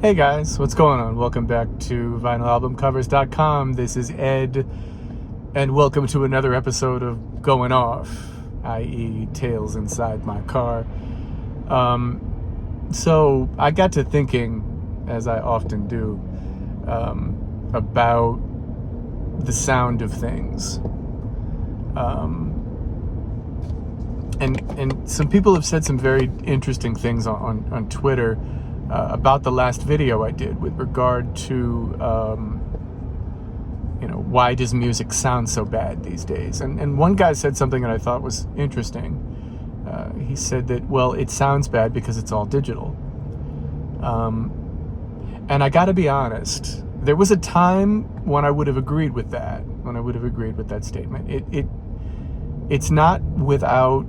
Hey guys, what's going on? Welcome back to vinylalbumcovers.com. This is Ed, and welcome to another episode of Going Off, i.e. Tales Inside My Car. So I got to thinking, as I often do, about the sound of things. And some people have said some very interesting things on Twitter about the last video I did with regard to, why does music sound so bad these days? And one guy said something that I thought was interesting. He said that, well, it sounds bad because it's all digital. And I got to be honest, there was a time when I would have agreed with that, statement. It's not without,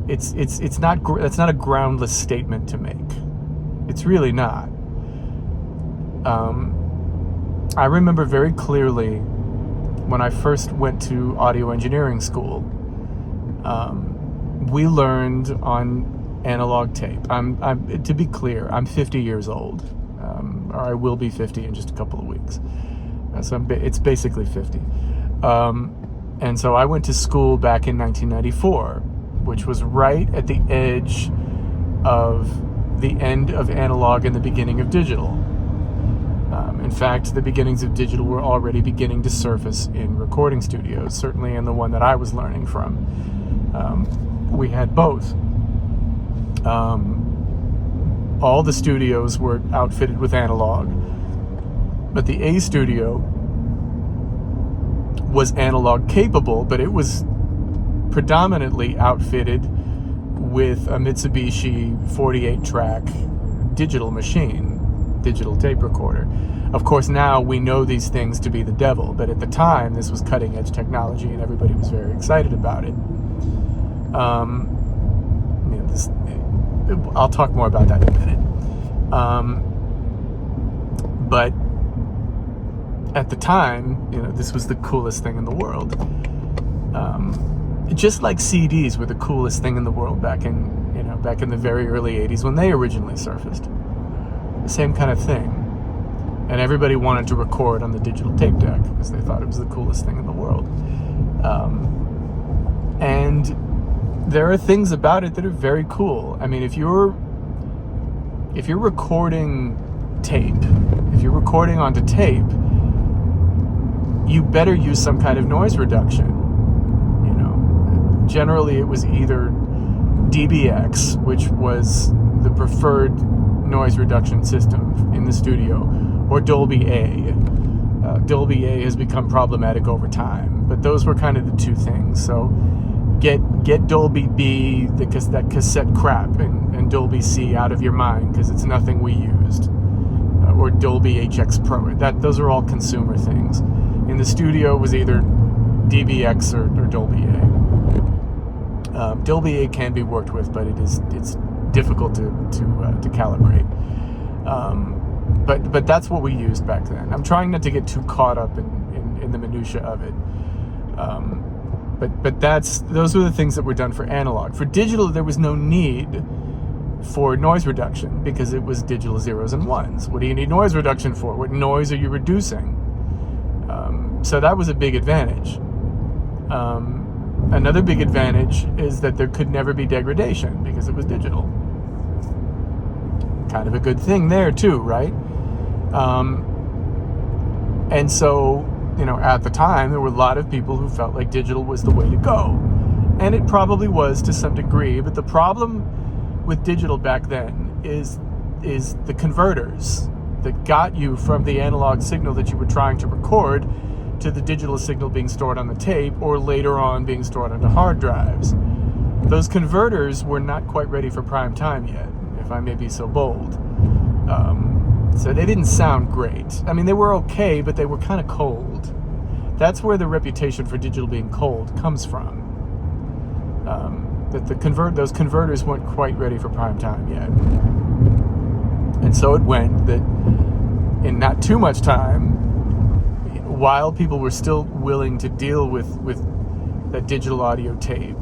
that's not a groundless statement to make. It's really not. I remember very clearly when I first went to audio engineering school, we learned on analog tape. I'm to be clear, I'm 50 years old, or I will be 50 in just a couple of weeks. So it's basically 50. And so I went to school back in 1994, which was right at the edge of the end of analog and the beginning of digital. In fact, the beginnings of digital were already beginning to surface in recording studios, certainly in the one that I was learning from. We had both. All the studios were outfitted with analog, but the A studio was analog capable, but it was predominantly outfitted with a Mitsubishi 48-track digital machine, digital tape recorder. Of course, now we know these things to be the devil, but at the time, this was cutting-edge technology, and everybody was very excited about it. I'll talk more about that in a minute. But at the time, this was the coolest thing in the world. Just like CDs were the coolest thing in the world back in the very early 80s when they originally surfaced. The same kind of thing. And everybody wanted to record on the digital tape deck because they thought it was the coolest thing in the world. And there are things about it that are very cool. I mean, if you're recording tape, if you're recording onto tape, you better use some kind of noise reduction. Generally, it was either DBX, which was the preferred noise reduction system in the studio, or Dolby A. Dolby A has become problematic over time, but those were kind of the two things. So get Dolby B, that cassette crap, and Dolby C out of your mind, because it's nothing we used. Or Dolby HX Pro. Those are all consumer things. In the studio, it was either DBX or Dolby A. Dolby A can be worked with, but it's difficult to calibrate. But that's what we used back then. I'm trying not to get too caught up in the minutia of it. But those were the things that were done for analog. For digital, there was no need for noise reduction because it was digital zeros and ones. What do you need noise reduction for? What noise are you reducing? So that was a big advantage. Another big advantage is that there could never be degradation because it was digital. Kind of a good thing there too, right? And so, at the time, there were a lot of people who felt like digital was the way to go. And it probably was to some degree, but the problem with digital back then is the converters that got you from the analog signal that you were trying to record to the digital signal being stored on the tape, or later on being stored onto hard drives. Those converters were not quite ready for prime time yet, if I may be so bold. So they didn't sound great. I mean, they were okay, but they were kind of cold. That's where the reputation for digital being cold comes from. That those converters weren't quite ready for prime time yet. And so it went that in not too much time, while people were still willing to deal with that digital audio tape,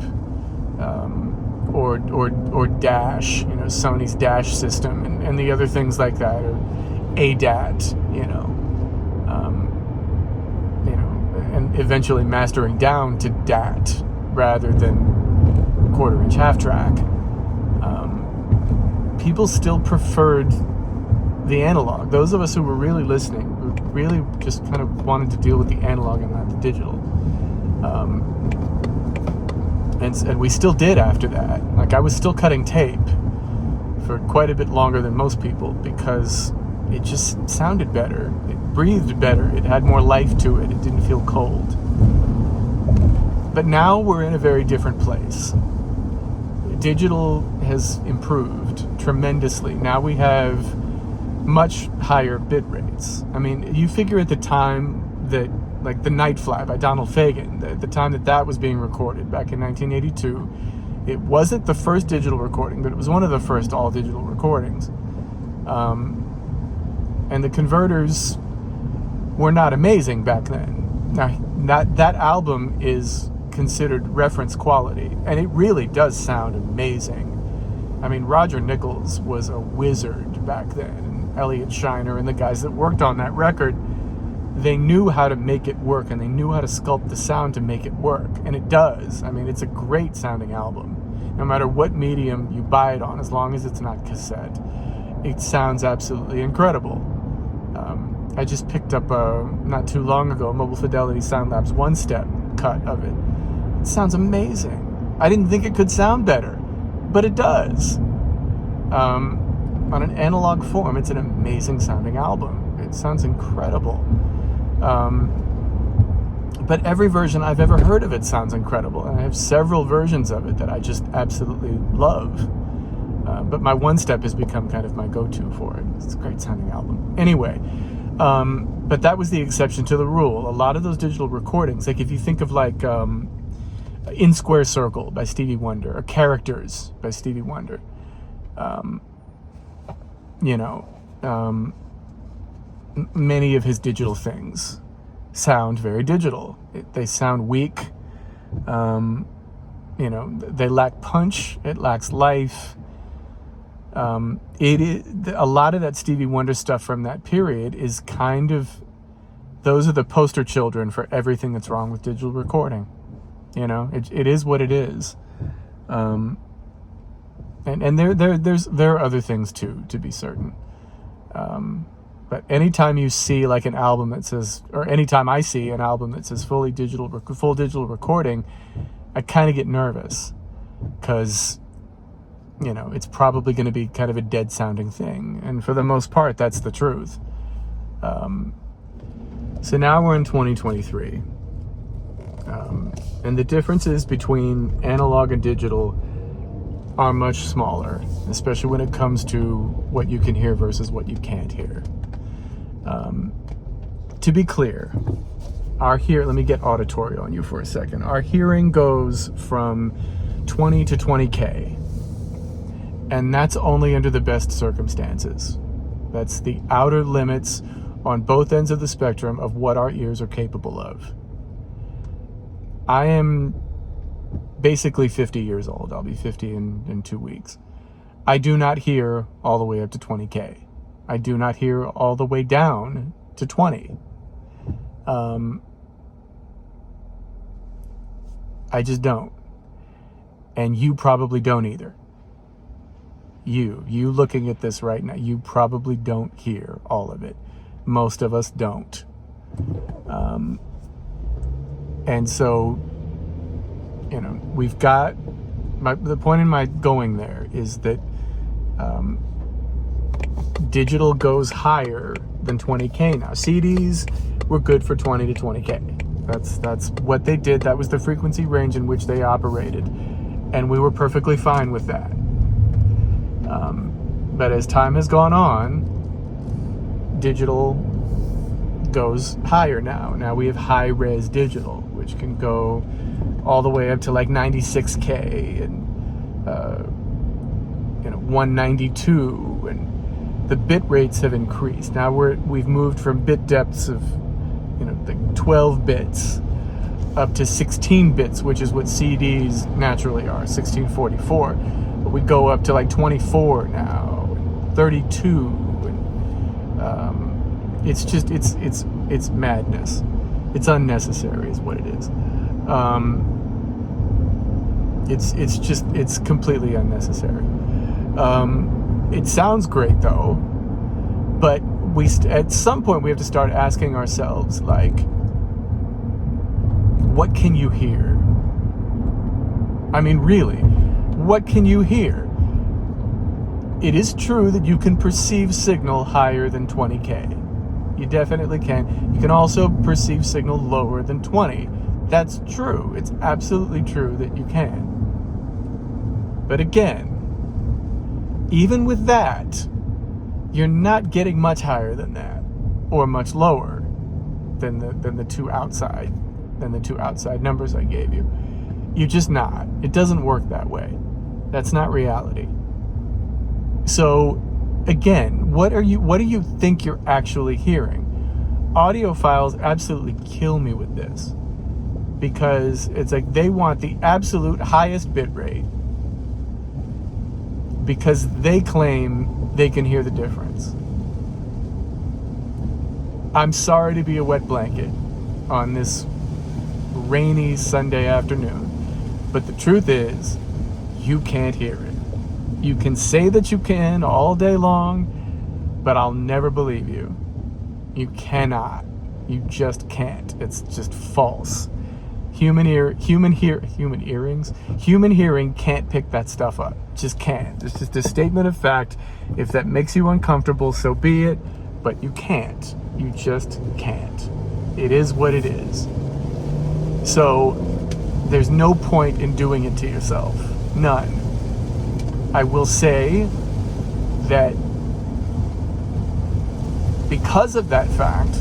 or Dash, Sony's Dash system, and the other things like that, or ADAT, and eventually mastering down to DAT rather than quarter-inch half-track. People still preferred the analog. Those of us who were really listening, who really just kind of wanted to deal with the analog and not the digital. And we still did after that. Like, I was still cutting tape for quite a bit longer than most people because it just sounded better. It breathed better. It had more life to it. It didn't feel cold. But now we're in a very different place. Digital has improved tremendously. Now we have much higher bit rates. I mean, you figure at the time that, like, The Night Fly by Donald Fagen, the time that was being recorded back in 1982, it wasn't the first digital recording, but it was one of the first all-digital recordings. And the converters were not amazing back then. Now, that album is considered reference quality, and it really does sound amazing. I mean, Roger Nichols was a wizard back then, and Elliot Shiner and the guys that worked on that record, they knew how to make it work, and they knew how to sculpt the sound to make it work, and it does. I mean, it's a great sounding album. No matter what medium you buy it on, as long as it's not cassette, it sounds absolutely incredible. I just picked up, not too long ago, Mobile Fidelity Sound Labs one-step cut of it. It sounds amazing. I didn't think it could sound better, but it does. On an analog form, it's an amazing sounding album. It sounds incredible. But every version I've ever heard of it sounds incredible, and I have several versions of it that I just absolutely love. But my one-step has become kind of my go-to for it. It's a great sounding album. Anyway, but that was the exception to the rule. A lot of those digital recordings, like if you think of like In Square Circle by Stevie Wonder, or Characters by Stevie Wonder, many of his digital things sound very digital. They sound weak. They lack punch. It lacks life. It is a lot of that Stevie Wonder stuff from that period is kind of, those are the poster children for everything that's wrong with digital recording. It is what it is. And there are other things too, to be certain. But anytime you see like an album that says, or anytime I see an album that says full digital recording, I kind of get nervous because, it's probably going to be kind of a dead sounding thing. And for the most part, that's the truth. So now we're in 2023. And the differences between analog and digital are much smaller, especially when it comes to what you can hear versus what you can't hear. To be clear, let me get auditory on you for a second. Our hearing goes from 20 to 20K, and that's only under the best circumstances. That's the outer limits on both ends of the spectrum of what our ears are capable of. I am basically 50 years old. I'll be 50 in 2 weeks. I do not hear all the way up to 20K. I do not hear all the way down to 20. I just don't. And you probably don't either. You looking at this right now, you probably don't hear all of it. Most of us don't. And so, we've got, the point in my going there is that digital goes higher than 20K now. CDs were good for 20 to 20K. That's what they did. That was the frequency range in which they operated. And we were perfectly fine with that. But as time has gone on, digital goes higher now. Now we have high-res digital, which can go all the way up to like 96K and 192, and the bit rates have increased. Now we've moved from bit depths of like 12 bits up to 16 bits, which is what CDs naturally are, 1644. But we go up to like 24 now, 32, and it's madness. It's unnecessary, is what it is. It's completely unnecessary. It sounds great though, but at some point we have to start asking ourselves, like, what can you hear? I mean, really, what can you hear? It is true that you can perceive signal higher than 20K. You definitely can. You can also perceive signal lower than 20. That's true. It's absolutely true that you can. But again, even with that, you're not getting much higher than that, or much lower than the two outside numbers I gave you. You're just not. It doesn't work that way. That's not reality. So again, what do you think you're actually hearing? Audiophiles absolutely kill me with this, because it's like they want the absolute highest bit rate because they claim they can hear the difference. I'm sorry to be a wet blanket on this rainy Sunday afternoon, but the truth is, you can't hear it. You can say that you can all day long, but I'll never believe you. You cannot. You just can't. It's just false. Human hearing can't pick that stuff up. Just can't. It's just a statement of fact. If that makes you uncomfortable, so be it, but you can't. You just can't. It is what it is. So there's no point in doing it to yourself. None. I will say that because of that fact,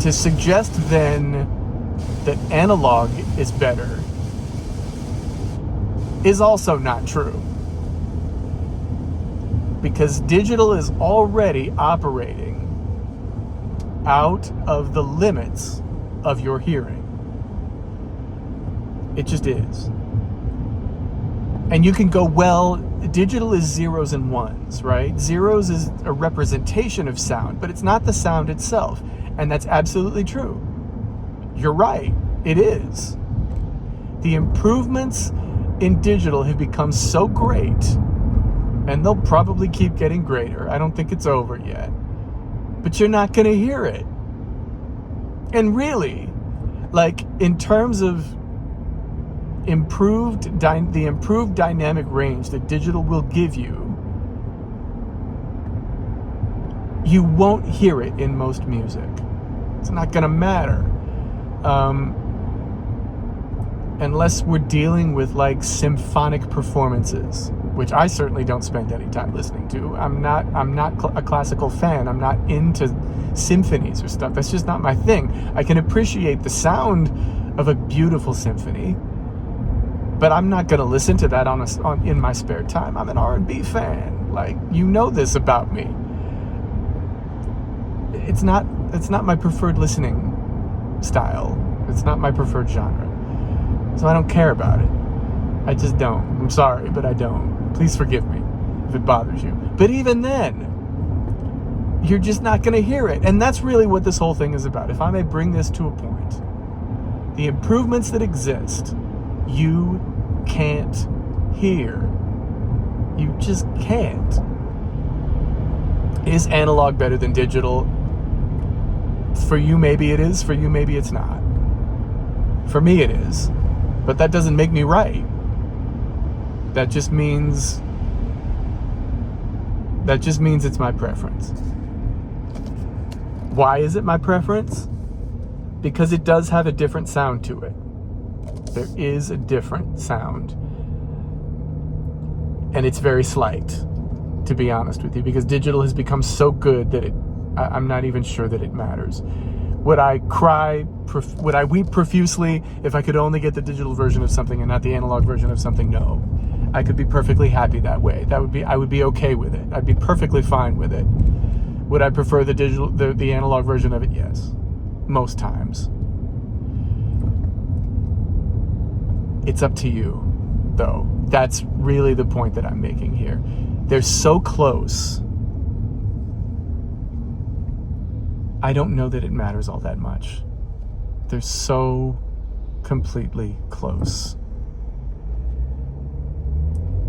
to suggest then that analog is better is also not true. Because digital is already operating out of the limits of your hearing. It just is. And you can go, well, digital is zeros and ones, right? Zeros is a representation of sound, but it's not the sound itself. And that's absolutely true. You're right. It is. The improvements in digital have become so great, and they'll probably keep getting greater. I don't think it's over yet. But you're not going to hear it. And really, like, in terms of the improved dynamic range that digital will give you, you won't hear it in most music. It's not going to matter. Unless we're dealing with like symphonic performances, which I certainly don't spend any time listening to. I'm not a classical fan. I'm not into symphonies or stuff. That's just not my thing. I can appreciate the sound of a beautiful symphony, but I'm not going to listen to that in my spare time. I'm an R&B fan. Like, you know this about me. It's not my preferred listening style. It's not my preferred genre. So I don't care about it. I just don't. I'm sorry, but I don't. Please forgive me if it bothers you. But even then, you're just not going to hear it. And that's really what this whole thing is about. If I may bring this to a point, the improvements that exist, you can't hear. You just can't. Is analog better than digital? For you, maybe it is. For you, maybe it's not. For me, it is. But that doesn't make me right. That just means it's my preference. Why is it my preference? Because it does have a different sound to it. There is a different sound. And it's very slight, to be honest with you, because digital has become so good that I'm not even sure that it matters. Would I weep profusely if I could only get the digital version of something and not the analog version of something? No. I could be perfectly happy that way. I would be okay with it. I'd be perfectly fine with it. Would I prefer the analog version of it? Yes. Most times. It's up to you, though. That's really the point that I'm making here. They're so close. I don't know that it matters all that much. They're so completely close.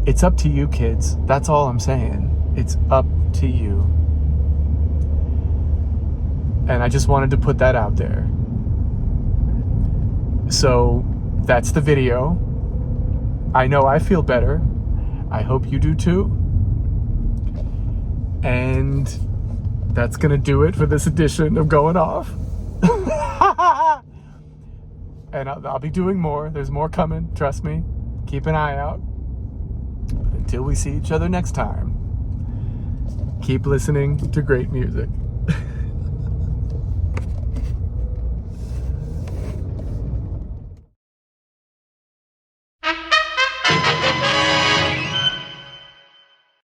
It's up to you, kids. That's all I'm saying. It's up to you. And I just wanted to put that out there. So that's the video. I know I feel better. I hope you do too. And that's going to do it for this edition of Going Off. And I'll be doing more. There's more coming. Trust me. Keep an eye out. But until we see each other next time, keep listening to great music.